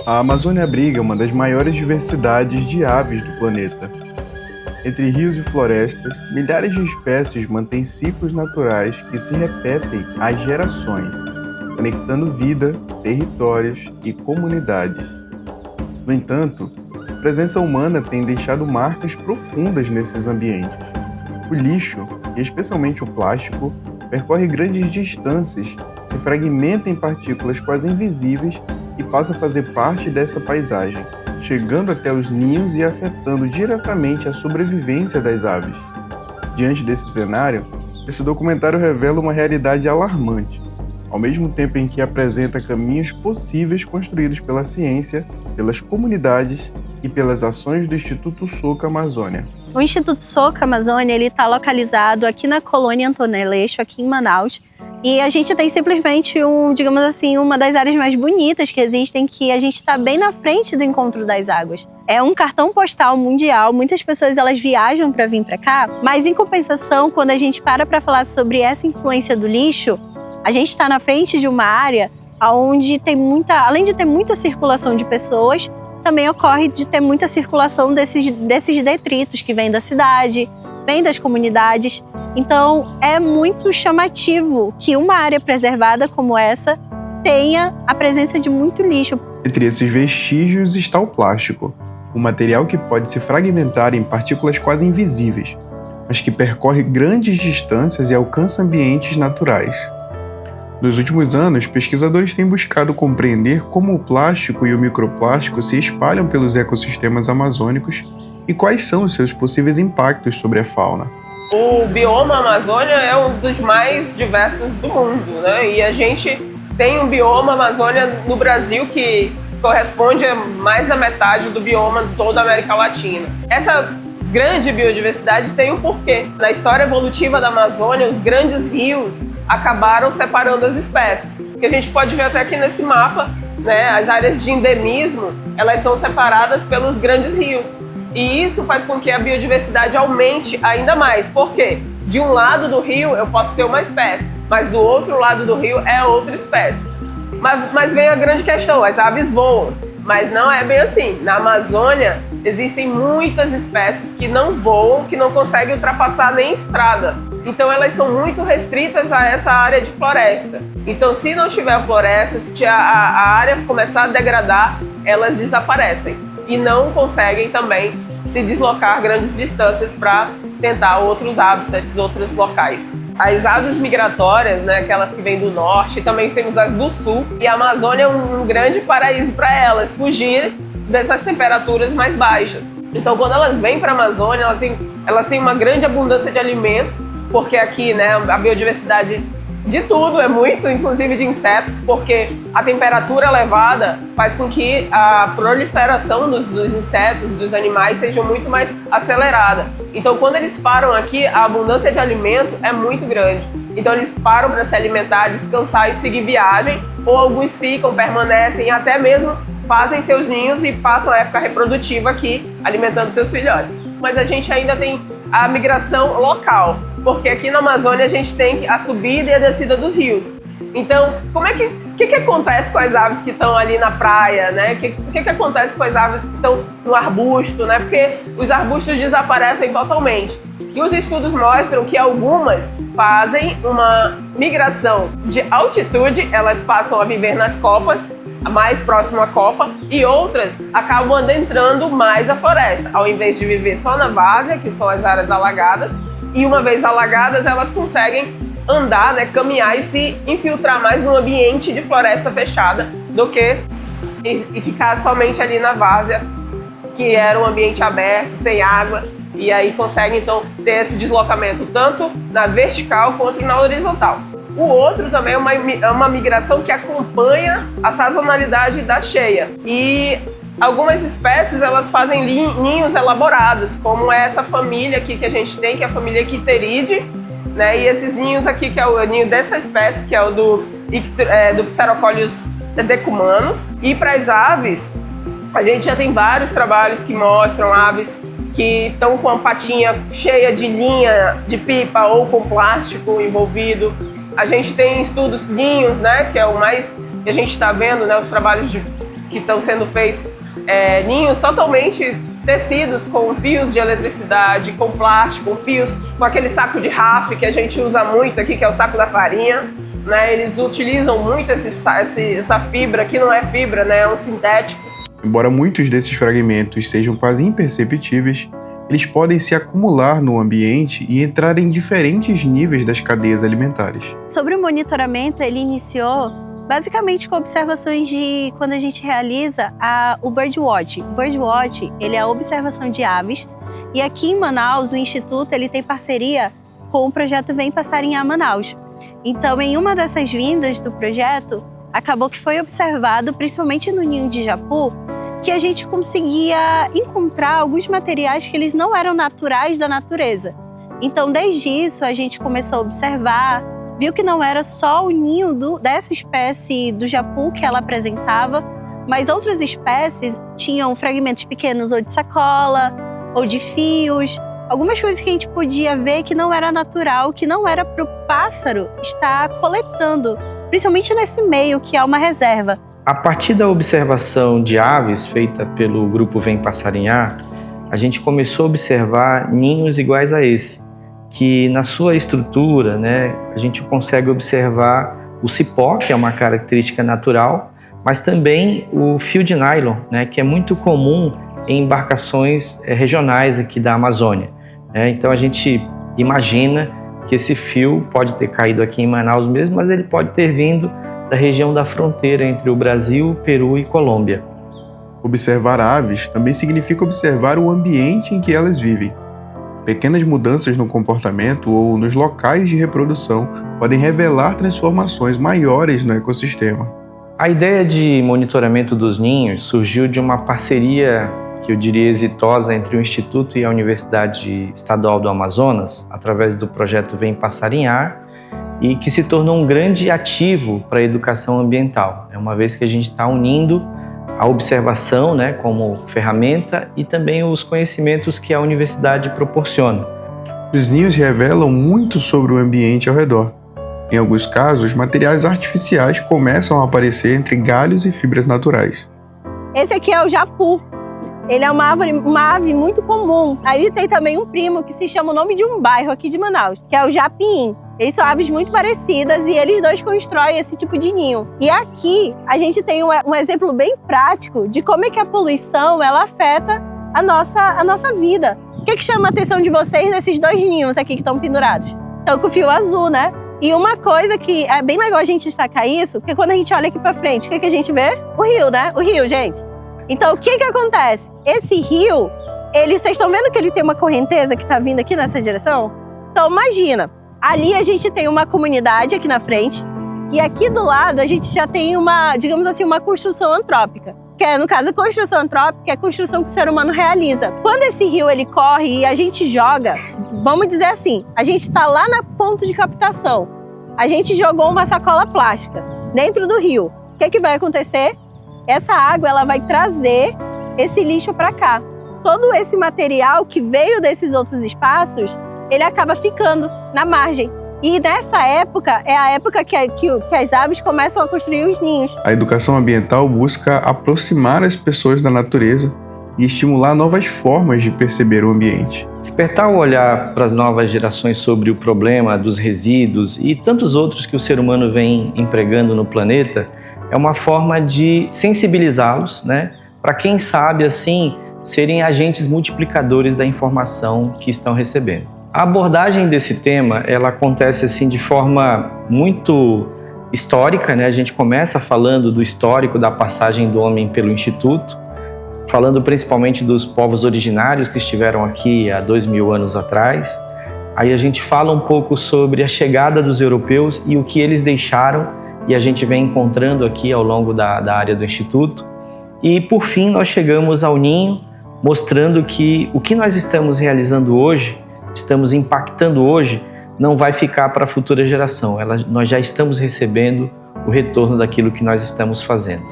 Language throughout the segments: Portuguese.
A Amazônia abriga uma das maiores diversidades de aves do planeta. Entre rios e florestas, milhares de espécies mantêm ciclos naturais que se repetem há gerações, conectando vida, territórios e comunidades. No entanto, a presença humana tem deixado marcas profundas nesses ambientes. O lixo, e especialmente o plástico, percorre grandes distâncias, se fragmenta em partículas quase invisíveis e passa a fazer parte dessa paisagem, chegando até os ninhos e afetando diretamente a sobrevivência das aves. Diante desse cenário, esse documentário revela uma realidade alarmante, ao mesmo tempo em que apresenta caminhos possíveis construídos pela ciência, pelas comunidades e pelas ações do Instituto Soka Amazônia. O Instituto Soka Amazônia está localizado aqui na colônia Antônio Aleixo, aqui em Manaus. E a gente tem simplesmente, digamos assim, uma das áreas mais bonitas que existem, que a gente está bem na frente do Encontro das Águas. É um cartão postal mundial, muitas pessoas elas viajam para vir para cá, mas em compensação, quando a gente para falar sobre essa influência do lixo, a gente está na frente de uma área onde tem além de ter muita circulação de pessoas, também ocorre de ter muita circulação desses detritos que vêm da cidade, vêm das comunidades. Então, é muito chamativo que uma área preservada como essa tenha a presença de muito lixo. Entre esses vestígios está o plástico, um material que pode se fragmentar em partículas quase invisíveis, mas que percorre grandes distâncias e alcança ambientes naturais. Nos últimos anos, pesquisadores têm buscado compreender como o plástico e o microplástico se espalham pelos ecossistemas amazônicos e quais são os seus possíveis impactos sobre a fauna. O bioma Amazônia é um dos mais diversos do mundo, né? E a gente tem um bioma Amazônia no Brasil que corresponde a mais da metade do bioma de toda a América Latina. Essa grande biodiversidade tem um porquê. Na história evolutiva da Amazônia, os grandes rios acabaram separando as espécies. Que a gente pode ver até aqui nesse mapa, né? As áreas de endemismo, elas são separadas pelos grandes rios. E isso faz com que a biodiversidade aumente ainda mais. Por quê? De um lado do rio eu posso ter uma espécie, mas do outro lado do rio é outra espécie. Mas vem a grande questão, as aves voam, mas não é bem assim. Na Amazônia existem muitas espécies que não voam, que não conseguem ultrapassar nem estrada. Então elas são muito restritas a essa área de floresta. Então se não tiver floresta, se a área começar a degradar, elas desaparecem. E não conseguem também se deslocar grandes distâncias para tentar outros hábitats, outros locais. As aves migratórias, né, aquelas que vêm do norte, também temos as do sul, e a Amazônia é um grande paraíso para elas fugirem dessas temperaturas mais baixas. Então, quando elas vêm para a Amazônia, elas têm uma grande abundância de alimentos, porque aqui, né, a biodiversidade de tudo é muito, inclusive de insetos, porque a temperatura elevada faz com que a proliferação dos insetos, dos animais, seja muito mais acelerada. Então, quando eles param aqui, a abundância de alimento é muito grande. Então, eles param para se alimentar, descansar e seguir viagem, ou alguns ficam, permanecem, até mesmo fazem seus ninhos e passam a época reprodutiva aqui, alimentando seus filhotes. Mas a gente ainda tem a migração local, porque aqui na Amazônia a gente tem a subida e a descida dos rios. Então, o que acontece com as aves que estão ali na praia, né? O que acontece com as aves que estão no arbusto, né? Porque os arbustos desaparecem totalmente. E os estudos mostram que algumas fazem uma migração de altitude, elas passam a viver nas copas, mais próximo à copa, e outras acabam adentrando mais a floresta, ao invés de viver só na várzea, que são as áreas alagadas, e uma vez alagadas elas conseguem andar, né, caminhar e se infiltrar mais no ambiente de floresta fechada do que e ficar somente ali na várzea, que era um ambiente aberto, sem água, e aí conseguem então ter esse deslocamento tanto na vertical quanto na horizontal. O outro também é uma migração que acompanha a sazonalidade da cheia. E algumas espécies elas fazem ninhos elaborados, como essa família aqui que a gente tem, que é a família Icteridae, né? E esses ninhos aqui, que é o ninho dessa espécie, que é o do Pterococcus decumanus. E para as aves, a gente já tem vários trabalhos que mostram aves que estão com a patinha cheia de linha de pipa ou com plástico envolvido. A gente tem estudos ninhos, né, que é o mais que a gente está vendo, né, os trabalhos que estão sendo feitos, ninhos totalmente tecidos com fios de eletricidade, com plástico, fios com aquele saco de RAF que a gente usa muito aqui, que é o saco da farinha, né? Eles utilizam muito essa fibra, que não é fibra, né? É um sintético. Embora muitos desses fragmentos sejam quase imperceptíveis, eles podem se acumular no ambiente e entrar em diferentes níveis das cadeias alimentares. Sobre o monitoramento, ele iniciou basicamente com observações de quando a gente realiza o Birdwatch. O Birdwatch, ele é a observação de aves, e aqui em Manaus, o Instituto ele tem parceria com o projeto Vem Passarinhar Manaus. Então, em uma dessas vindas do projeto, acabou que foi observado, principalmente no ninho de japu, que a gente conseguia encontrar alguns materiais que eles não eram naturais da natureza. Então, desde isso, a gente começou a observar, viu que não era só o ninho dessa espécie do japu que ela apresentava, mas outras espécies tinham fragmentos pequenos ou de sacola, ou de fios, algumas coisas que a gente podia ver que não era natural, que não era para o pássaro estar coletando, principalmente nesse meio que é uma reserva. A partir da observação de aves feita pelo grupo Vem Passarinhar, a gente começou a observar ninhos iguais a esse, que na sua estrutura, né, a gente consegue observar o cipó, que é uma característica natural, mas também o fio de nylon, né, que é muito comum em embarcações regionais aqui da Amazônia. Então a gente imagina que esse fio pode ter caído aqui em Manaus mesmo, mas ele pode ter vindo da região da fronteira entre o Brasil, Peru e Colômbia. Observar aves também significa observar o ambiente em que elas vivem. Pequenas mudanças no comportamento ou nos locais de reprodução podem revelar transformações maiores no ecossistema. A ideia de monitoramento dos ninhos surgiu de uma parceria que eu diria exitosa entre o Instituto e a Universidade Estadual do Amazonas, através do projeto Vem Passarinhar, e que se tornou um grande ativo para a educação ambiental, uma vez que a gente está unindo a observação, né, como ferramenta e também os conhecimentos que a universidade proporciona. Os ninhos revelam muito sobre o ambiente ao redor. Em alguns casos, materiais artificiais começam a aparecer entre galhos e fibras naturais. Esse aqui é o japu. Ele é uma ave muito comum. Aí tem também um primo que se chama o nome de um bairro aqui de Manaus, que é o japim. Eles são aves muito parecidas e eles dois constroem esse tipo de ninho. E aqui a gente tem um exemplo bem prático de como é que a poluição ela afeta a nossa vida. O que chama a atenção de vocês nesses dois ninhos aqui que estão pendurados? Estão com o fio azul, né? E uma coisa que é bem legal a gente destacar isso, porque quando a gente olha aqui pra frente, o que a gente vê? O rio, né? O rio, gente. Então, o que acontece? Esse rio, vocês estão vendo que ele tem uma correnteza que tá vindo aqui nessa direção? Então, imagina. Ali a gente tem uma comunidade aqui na frente e aqui do lado a gente já tem digamos assim, uma construção antrópica. Que é, no caso, a construção antrópica é a construção que o ser humano realiza. Quando esse rio ele corre e a gente joga, vamos dizer assim, a gente está lá na ponto de captação. A gente jogou uma sacola plástica dentro do rio. O que vai acontecer? Essa água ela vai trazer esse lixo para cá. Todo esse material que veio desses outros espaços, ele acaba ficando na margem. E nessa época, é a época que as aves começam a construir os ninhos. A educação ambiental busca aproximar as pessoas da natureza e estimular novas formas de perceber o ambiente. Despertar o olhar para as novas gerações sobre o problema dos resíduos e tantos outros que o ser humano vem empregando no planeta é uma forma de sensibilizá-los, né? Para quem sabe, assim, serem agentes multiplicadores da informação que estão recebendo. A abordagem desse tema, ela acontece assim de forma muito histórica, né? A gente começa falando do histórico da passagem do homem pelo Instituto, falando principalmente dos povos originários que estiveram aqui há 2000 anos atrás. Aí a gente fala um pouco sobre a chegada dos europeus e o que eles deixaram e a gente vem encontrando aqui ao longo da área do Instituto. E por fim nós chegamos ao ninho, mostrando que o que nós estamos realizando hoje, estamos impactando hoje, não vai ficar para a futura geração. Nós já estamos recebendo o retorno daquilo que nós estamos fazendo.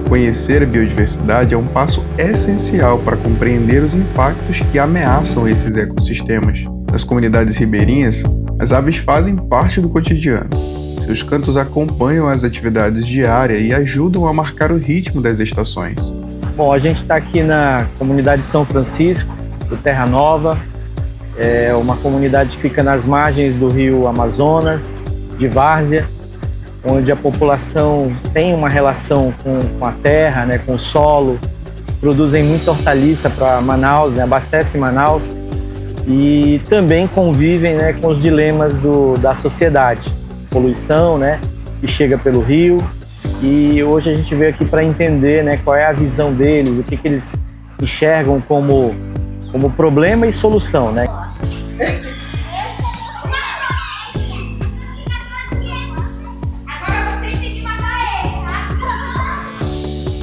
Conhecer a biodiversidade é um passo essencial para compreender os impactos que ameaçam esses ecossistemas. Nas comunidades ribeirinhas, as aves fazem parte do cotidiano. Seus cantos acompanham as atividades diárias e ajudam a marcar o ritmo das estações. Bom, a gente está aqui na comunidade São Francisco, do Terra Nova. É uma comunidade que fica nas margens do rio Amazonas, de Várzea, onde a população tem uma relação com a terra, né, com o solo, produzem muita hortaliça para Manaus, né, abastece Manaus e também convivem, né, com os dilemas da sociedade, poluição, né, que chega pelo rio. E hoje a gente veio aqui para entender, né, qual é a visão deles, o que eles enxergam como problema e solução, né?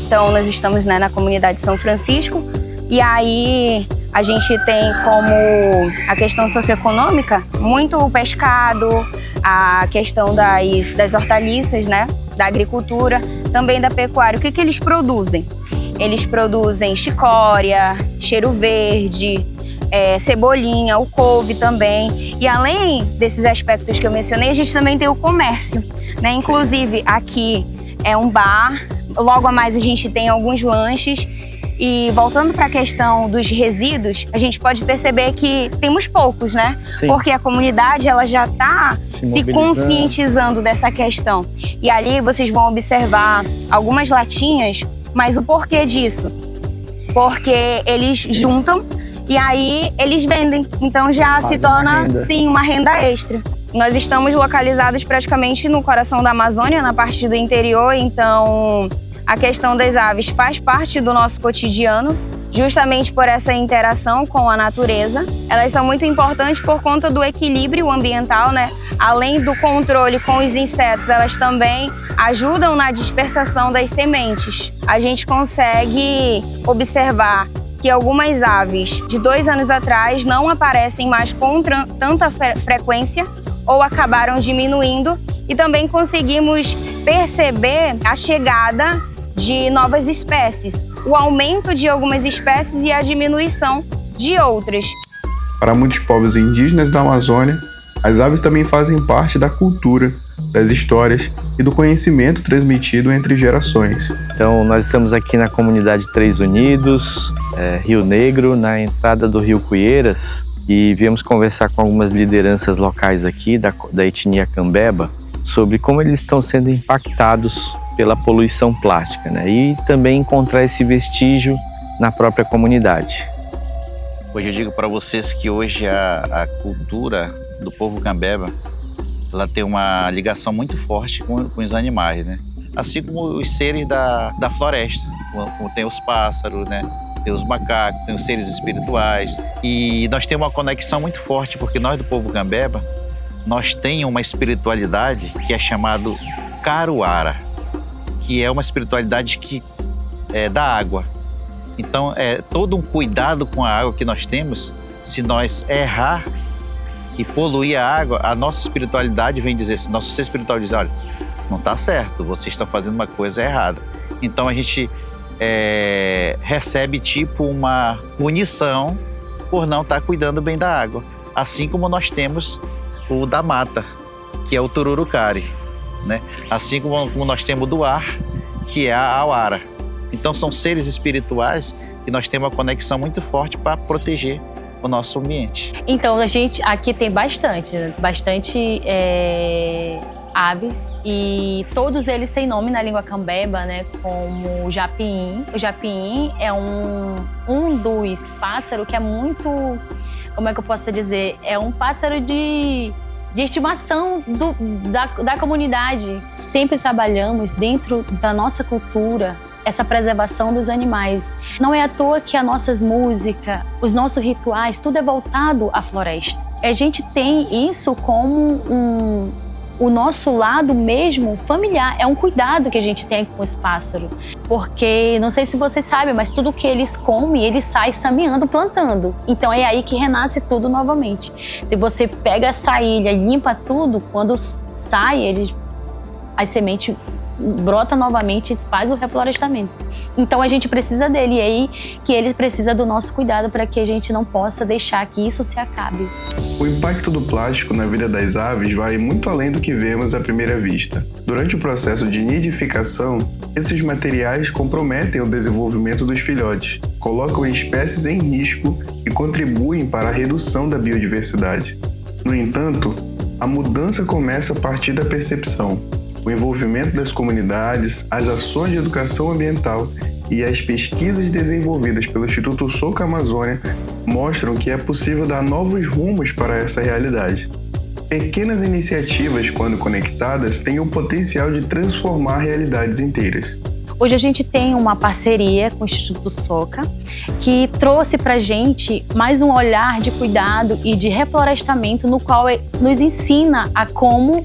Então, nós estamos, né, na comunidade São Francisco e aí a gente tem como a questão socioeconômica muito o pescado, a questão das hortaliças, né, da agricultura, também da pecuária. O que eles produzem? Eles produzem chicória, cheiro verde, cebolinha, o couve também. E além desses aspectos que eu mencionei, a gente também tem o comércio, né? Inclusive, aqui é um bar, logo a mais a gente tem alguns lanches. E voltando para a questão dos resíduos, a gente pode perceber que temos poucos, né? Sim. Porque a comunidade ela já está se conscientizando dessa questão. E ali vocês vão observar algumas latinhas, mas o porquê disso? Porque eles juntam e aí eles vendem. Então já se torna, sim, uma renda extra. Nós estamos localizados praticamente no coração da Amazônia, na parte do interior, então a questão das aves faz parte do nosso cotidiano, justamente por essa interação com a natureza. Elas são muito importantes por conta do equilíbrio ambiental, né? Além do controle com os insetos, elas também ajudam na dispersação das sementes. A gente consegue observar que algumas aves de 2 anos atrás não aparecem mais com tanta frequência ou acabaram diminuindo, e também conseguimos perceber a chegada de novas espécies, o aumento de algumas espécies e a diminuição de outras. Para muitos povos indígenas da Amazônia, as aves também fazem parte da cultura, das histórias e do conhecimento transmitido entre gerações. Então, nós estamos aqui na comunidade Três Unidos, Rio Negro, na entrada do Rio Cuieiras, e viemos conversar com algumas lideranças locais aqui da etnia Cambeba sobre como eles estão sendo impactados pela poluição plástica, né? E também encontrar esse vestígio na própria comunidade. Hoje eu digo para vocês que hoje a cultura do povo Cambeba, ela tem uma ligação muito forte com os animais, né? Assim como os seres da floresta, como tem os pássaros, né? Tem os macacos, tem os seres espirituais. E nós temos uma conexão muito forte, porque nós do povo Cambeba, nós temos uma espiritualidade que é chamado Caruara, que é uma espiritualidade que é da água. Então, é todo um cuidado com a água que nós temos. Se nós errar e poluir a água, a nossa espiritualidade vem dizer, se nosso ser espiritual diz, olha, não está certo, você está fazendo uma coisa errada. Então, a gente recebe tipo uma punição por não estar cuidando bem da água. Assim como nós temos o da mata, que é o tururucari, né? Assim como nós temos o do ar, que é a auara. Então são seres espirituais que nós temos uma conexão muito forte para proteger o nosso ambiente. Então a gente aqui tem bastante aves, e todos eles têm nome na língua cambeba, né? Como o japim. O japim é um dos pássaros que é muito, como é que eu posso dizer? É um pássaro de estimação da comunidade. Sempre trabalhamos dentro da nossa cultura essa preservação dos animais. Não é à toa que as nossas músicas, os nossos rituais, tudo é voltado à floresta. A gente tem isso como o nosso lado mesmo familiar, é um cuidado que a gente tem com os pássaros. Porque, não sei se vocês sabem, mas tudo que eles comem, eles saem semeando, plantando. Então é aí que renasce tudo novamente. Se você pega essa ilha e limpa tudo, quando sai, as sementes brota novamente e faz o reflorestamento. Então a gente precisa dele, e aí que ele precisa do nosso cuidado para que a gente não possa deixar que isso se acabe. O impacto do plástico na vida das aves vai muito além do que vemos à primeira vista. Durante o processo de nidificação, esses materiais comprometem o desenvolvimento dos filhotes, colocam espécies em risco e contribuem para a redução da biodiversidade. No entanto, a mudança começa a partir da percepção. O envolvimento das comunidades, as ações de educação ambiental e as pesquisas desenvolvidas pelo Instituto Soca Amazônia mostram que é possível dar novos rumos para essa realidade. Pequenas iniciativas, quando conectadas, têm o potencial de transformar realidades inteiras. Hoje a gente tem uma parceria com o Instituto Soca, que trouxe para a gente mais um olhar de cuidado e de reflorestamento, no qual nos ensina a como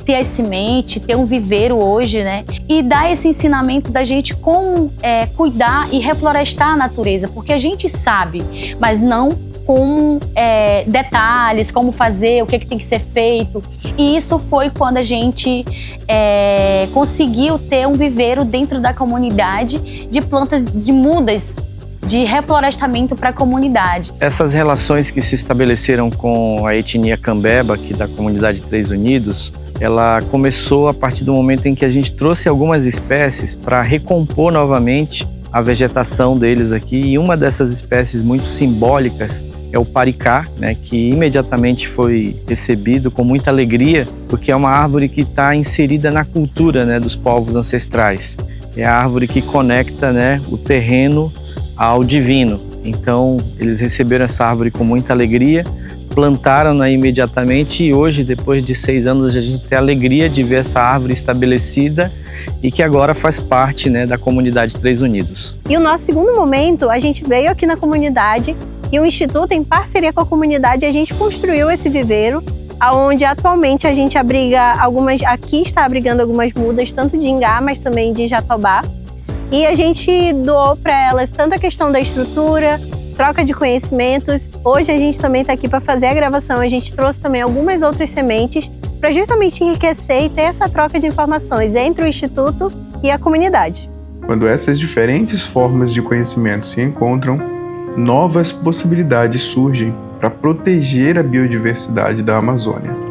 ter as sementes, ter um viveiro hoje, né? E dá esse ensinamento da gente como cuidar e reflorestar a natureza, porque a gente sabe, mas não com detalhes, como fazer, o que tem que ser feito. E isso foi quando a gente conseguiu ter um viveiro dentro da comunidade de plantas de mudas, de reflorestamento para a comunidade. Essas relações que se estabeleceram com a etnia Cambeba, aqui da comunidade Três Unidos, ela começou a partir do momento em que a gente trouxe algumas espécies para recompor novamente a vegetação deles aqui. E uma dessas espécies muito simbólicas é o paricá, né, que imediatamente foi recebido com muita alegria, porque é uma árvore que está inserida na cultura, né, dos povos ancestrais. É a árvore que conecta, né, o terreno ao divino. Então, eles receberam essa árvore com muita alegria, plantaram-na imediatamente e hoje, depois de 6 anos, a gente tem a alegria de ver essa árvore estabelecida e que agora faz parte, né, da comunidade Três Unidos. E o nosso segundo momento, a gente veio aqui na comunidade e o Instituto, em parceria com a comunidade, a gente construiu esse viveiro, onde atualmente a gente abriga aqui está abrigando algumas mudas, tanto de ingá, mas também de jatobá. E a gente doou para elas tanto a questão da estrutura, troca de conhecimentos. Hoje a gente também está aqui para fazer a gravação. A gente trouxe também algumas outras sementes para justamente enriquecer e ter essa troca de informações entre o Instituto e a comunidade. Quando essas diferentes formas de conhecimento se encontram, novas possibilidades surgem para proteger a biodiversidade da Amazônia.